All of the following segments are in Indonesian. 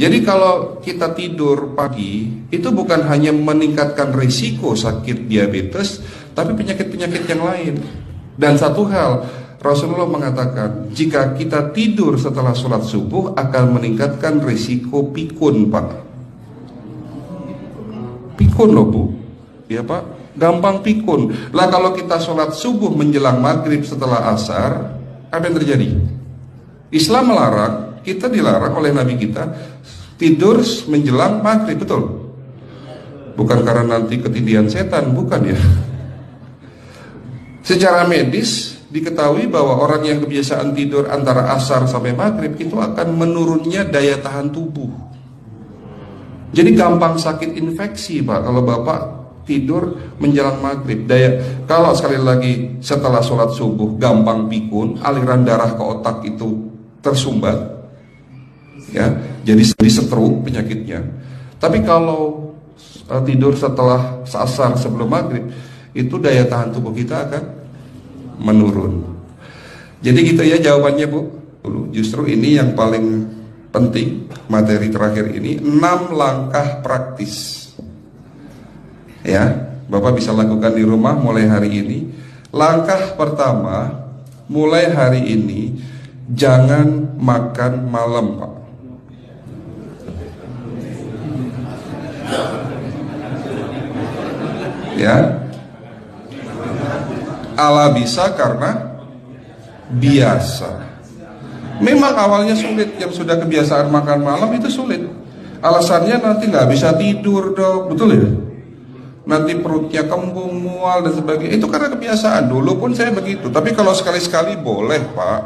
Jadi kalau kita tidur pagi, itu bukan hanya meningkatkan risiko sakit diabetes, tapi penyakit-penyakit yang lain. Dan satu hal, Rasulullah mengatakan, jika kita tidur setelah sholat subuh akan meningkatkan risiko pikun, Pak. Pikun loh, Bu. Ya, Pak, gampang pikun. Lah kalau kita sholat subuh menjelang maghrib setelah asar, apa yang terjadi? Islam melarang, kita dilarang oleh Nabi kita tidur menjelang maghrib, betul? Bukan karena nanti ketindihan setan, bukan ya. Secara medis diketahui bahwa orang yang kebiasaan tidur antara asar sampai maghrib itu akan menurunnya daya tahan tubuh. Jadi gampang sakit infeksi, Pak, kalau Bapak tidur menjelang maghrib. Kalau sekali lagi setelah sholat subuh gampang pikun, aliran darah ke otak itu tersumbat, ya, jadi stroke penyakitnya. Tapi kalau tidur setelah asar sebelum maghrib, itu daya tahan tubuh kita akan menurun. Jadi gitu ya jawabannya, Bu. Justru ini yang paling penting, materi terakhir ini 6 langkah praktis. Ya, Bapak bisa lakukan di rumah mulai hari ini. Langkah pertama, mulai hari ini jangan makan malam, Pak. Ya, ala bisa karena biasa. Memang awalnya sulit, yang sudah kebiasaan makan malam itu sulit. Alasannya nanti nggak bisa tidur, Dok, betul ya? Nanti perutnya kembung, mual dan sebagainya. Itu karena kebiasaan. Dulu pun saya begitu. Tapi kalau sekali-sekali boleh, Pak.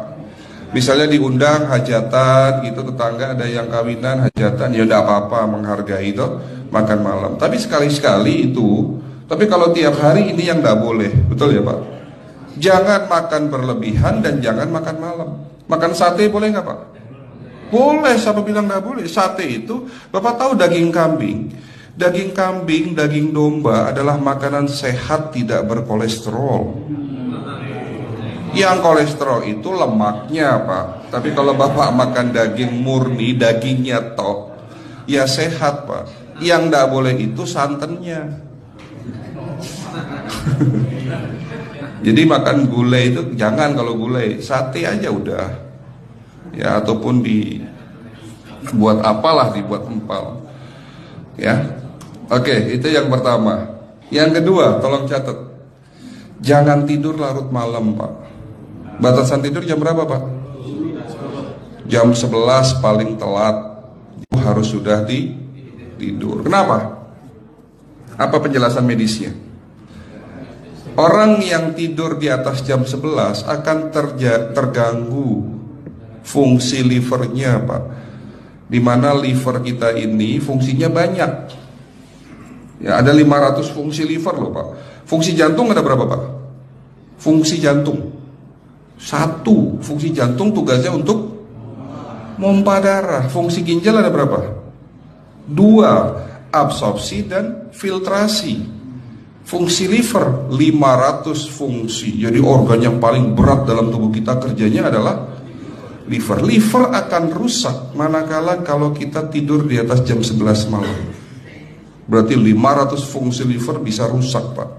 Misalnya diundang hajatan gitu, tetangga ada yang kawinan, hajatan, ya udah apa-apa, menghargai itu makan malam. Tapi sekali-sekali itu. Tapi kalau tiap hari ini yang nggak boleh, betul ya, Pak? Jangan makan berlebihan dan jangan makan malam. Makan sate boleh nggak, Pak? Boleh, siapa bilang nggak boleh? Sate itu, Bapak tahu daging kambing. Daging kambing, daging domba adalah makanan sehat, tidak berkolesterol. Yang kolesterol itu lemaknya, Pak. Tapi kalau Bapak makan daging murni, dagingnya tok, ya sehat, Pak. Yang nggak boleh itu santannya. Jadi makan gulai itu jangan, kalau gulai sate aja udah, ya, ataupun dibuat apalah, dibuat empal, ya. Oke, itu yang pertama. Yang kedua, tolong catat, jangan tidur larut malam, Pak. Batasan tidur jam berapa, Pak? Jam 11 paling telat harus sudah tidur. Kenapa? Apa penjelasan medisnya? Orang yang tidur di atas jam 11 akan terganggu fungsi livernya, Pak. Dimana liver kita ini fungsinya banyak. Ya, ada 500 fungsi liver loh, Pak. Fungsi jantung ada berapa, Pak? Fungsi jantung 1. Fungsi jantung tugasnya untuk mompa darah. Fungsi ginjal ada berapa? 2. Absorpsi dan filtrasi. Fungsi liver 500 fungsi. Jadi organ yang paling berat dalam tubuh kita kerjanya adalah liver. Liver akan rusak manakala kalau kita tidur di atas jam 11 malam. Berarti 500 fungsi liver bisa rusak, Pak.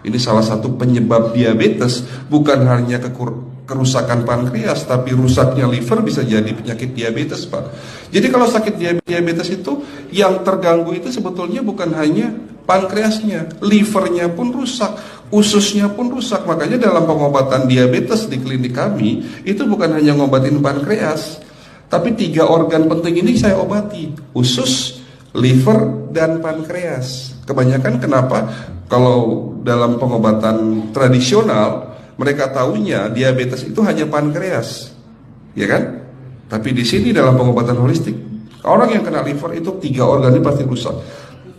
Ini salah satu penyebab diabetes. Bukan hanya kerusakan pankreas, tapi rusaknya liver bisa jadi penyakit diabetes, Pak. Jadi kalau sakit diabetes itu yang terganggu itu sebetulnya bukan hanya pankreasnya, livernya pun rusak, ususnya pun rusak. Makanya dalam pengobatan diabetes di klinik kami itu bukan hanya ngobatin pankreas, tapi 3 organ penting ini saya obati: usus, liver, dan pankreas. Kebanyakan kenapa? Kalau dalam pengobatan tradisional mereka tahunya diabetes itu hanya pankreas, ya kan? Tapi di sini dalam pengobatan holistik, orang yang kena liver itu 3 organ ini pasti rusak: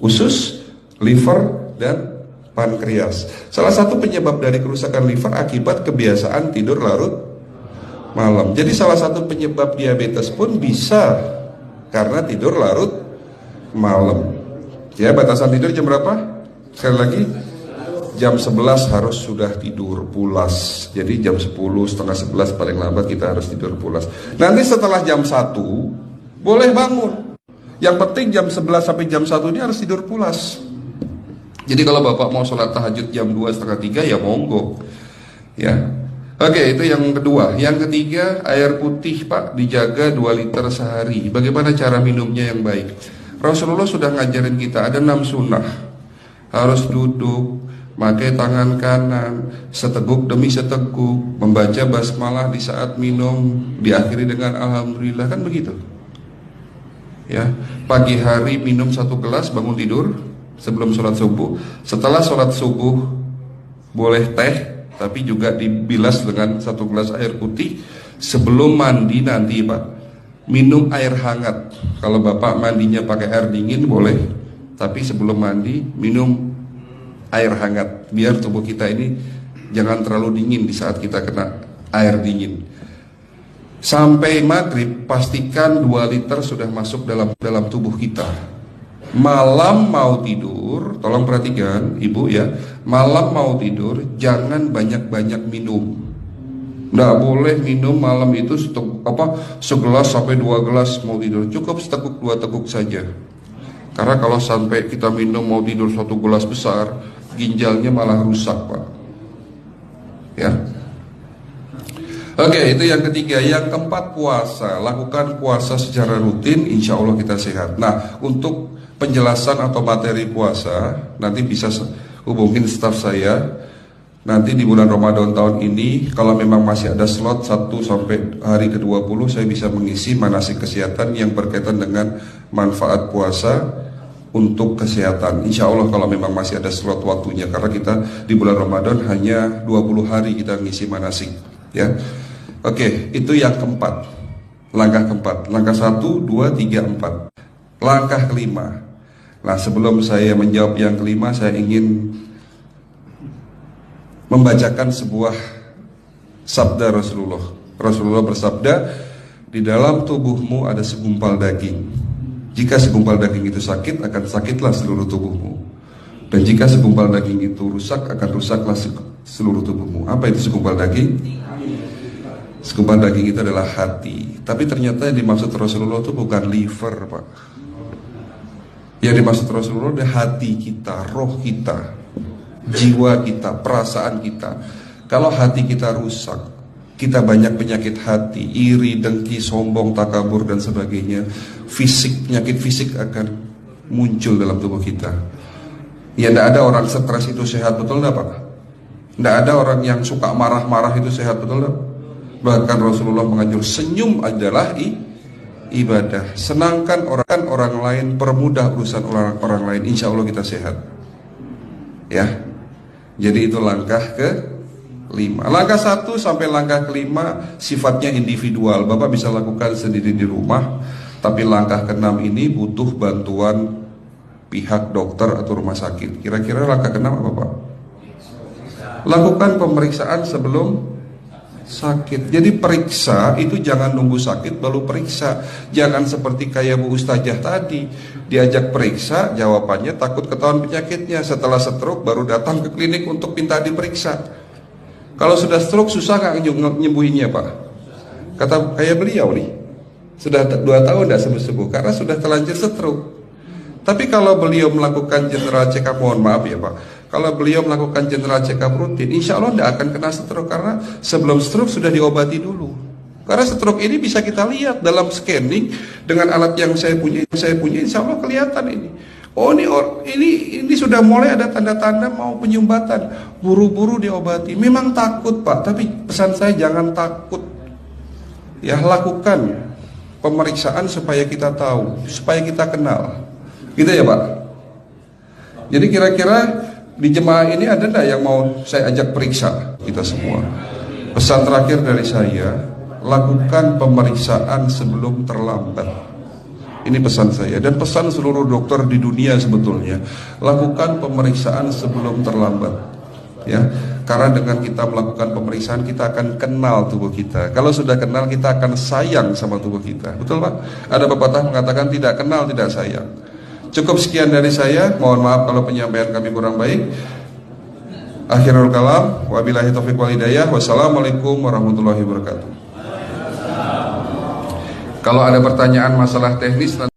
usus, liver, dan pankreas. Salah satu penyebab dari kerusakan liver akibat kebiasaan tidur larut malam. Jadi salah satu penyebab diabetes pun bisa karena tidur larut malam. Ya, batasan tidur jam berapa? Sekali lagi, jam 11 harus sudah tidur pulas. Jadi jam 10, setengah 11 paling lambat kita harus tidur pulas. Nanti setelah jam 1 boleh bangun. Yang penting jam 11 sampai jam 1 ini harus tidur pulas. Jadi kalau Bapak mau sholat tahajud jam 2, setengah 3 ya monggo. Ya. Oke, itu yang kedua. Yang ketiga, air putih Pak dijaga 2 liter sehari. Bagaimana cara minumnya yang baik? Rasulullah sudah ngajarin kita ada 6 sunnah. Harus duduk, pakai tangan kanan, seteguk demi seteguk, membaca basmalah di saat minum, diakhiri dengan alhamdulillah, kan begitu. Ya, pagi hari minum 1 gelas, bangun tidur sebelum sholat subuh. Setelah sholat subuh boleh teh, tapi juga dibilas dengan 1 gelas air putih. Sebelum mandi nanti Pak, minum air hangat. Kalau Bapak mandinya pakai air dingin boleh, tapi sebelum mandi minum air hangat, biar tubuh kita ini jangan terlalu dingin di saat kita kena air dingin. Sampai maghrib pastikan 2 liter sudah masuk dalam tubuh kita. Malam mau tidur, tolong perhatikan Ibu ya, malam mau tidur jangan banyak-banyak minum. Nggak boleh minum malam itu segelas sampai 2 gelas mau tidur. Cukup seteguk 2 teguk saja. Karena kalau sampai kita minum mau tidur 1 gelas besar, ginjalnya malah rusak Pak. Ya. Oke, itu yang ketiga. Yang keempat, puasa. Lakukan puasa secara rutin, insya Allah kita sehat. Nah, untuk penjelasan atau materi puasa nanti bisa hubungin staf saya. Nanti di bulan Ramadan tahun ini, kalau memang masih ada slot 1 sampai hari ke-20, saya bisa mengisi manasik kesehatan yang berkaitan dengan manfaat puasa untuk kesehatan. Insya Allah kalau memang masih ada slot waktunya, karena kita di bulan Ramadan hanya 20 hari kita ngisi manasik. Ya, oke, itu yang keempat. Langkah keempat. Langkah 1, 2, 3, 4. Langkah kelima. Nah, sebelum saya menjawab yang kelima, saya ingin membacakan sebuah sabda Rasulullah. Rasulullah bersabda, di dalam tubuhmu ada segumpal daging. Jika segumpal daging itu sakit, akan sakitlah seluruh tubuhmu. Dan jika segumpal daging itu rusak, akan rusaklah seluruh tubuhmu. Apa itu segumpal daging? Segumpal daging itu adalah hati. Tapi ternyata yang dimaksud Rasulullah itu bukan liver Pak. Yang dimaksud Rasulullah adalah hati kita, roh kita, jiwa kita, perasaan kita. Kalau hati kita rusak, kita banyak penyakit hati, iri, dengki, sombong, takabur dan sebagainya. Penyakit fisik akan muncul dalam tubuh kita. Ya, tidak ada orang stres itu sehat, betul enggak Pak? Tidak ada orang yang suka marah-marah itu sehat, betul enggak? Bahkan Rasulullah mengajar senyum adalah ibadah. Senangkan orang lain, permudah urusan orang lain, insya Allah kita sehat. Ya, jadi itu langkah ke-5. Langkah 1 sampai langkah ke-5 sifatnya individual. Bapak bisa lakukan sendiri di rumah. Tapi langkah ke-6 ini butuh bantuan pihak dokter atau rumah sakit. Kira-kira langkah ke-6 apa Pak? Lakukan pemeriksaan sebelum sakit. Jadi periksa itu jangan nunggu sakit baru periksa. Jangan seperti kayak Bu Ustazah tadi, diajak periksa, jawabannya takut ketahuan penyakitnya. Setelah stroke baru datang ke klinik untuk minta diperiksa. Kalau sudah stroke susah nggak nyembuhinnya Pak? Kata kayak beliau nih, sudah 2 tahun tidak sembuh-sembuh karena sudah terlanjur stroke. Tapi kalau beliau melakukan general check up, mohon maaf ya Pak, kalau beliau melakukan general check up rutin, insya Allah tidak akan kena stroke, karena sebelum stroke sudah diobati dulu. Karena stroke ini bisa kita lihat dalam scanning dengan alat yang saya punya, insya Allah kelihatan ini. Oh ini sudah mulai ada tanda-tanda mau penyumbatan, buru-buru diobati. Memang takut Pak, tapi pesan saya jangan takut. Ya, lakukan pemeriksaan supaya kita tahu, supaya kita kenal. Gitu ya Pak. Jadi kira-kira di jemaah ini ada enggak yang mau saya ajak periksa kita semua? Pesan terakhir dari saya, lakukan pemeriksaan sebelum terlambat. Ini pesan saya dan pesan seluruh dokter di dunia sebetulnya. Lakukan pemeriksaan sebelum terlambat. Ya, karena dengan kita melakukan pemeriksaan kita akan kenal tubuh kita. Kalau sudah kenal kita akan sayang sama tubuh kita. Betul Pak? Ada pepatah mengatakan tidak kenal tidak sayang. Cukup sekian dari saya. Mohon maaf kalau penyampaian kami kurang baik. Akhirul kalam, wabillahi taufiq wal hidayah. Wassalamualaikum warahmatullahi wabarakatuh. Kalau ada pertanyaan masalah teknis nanti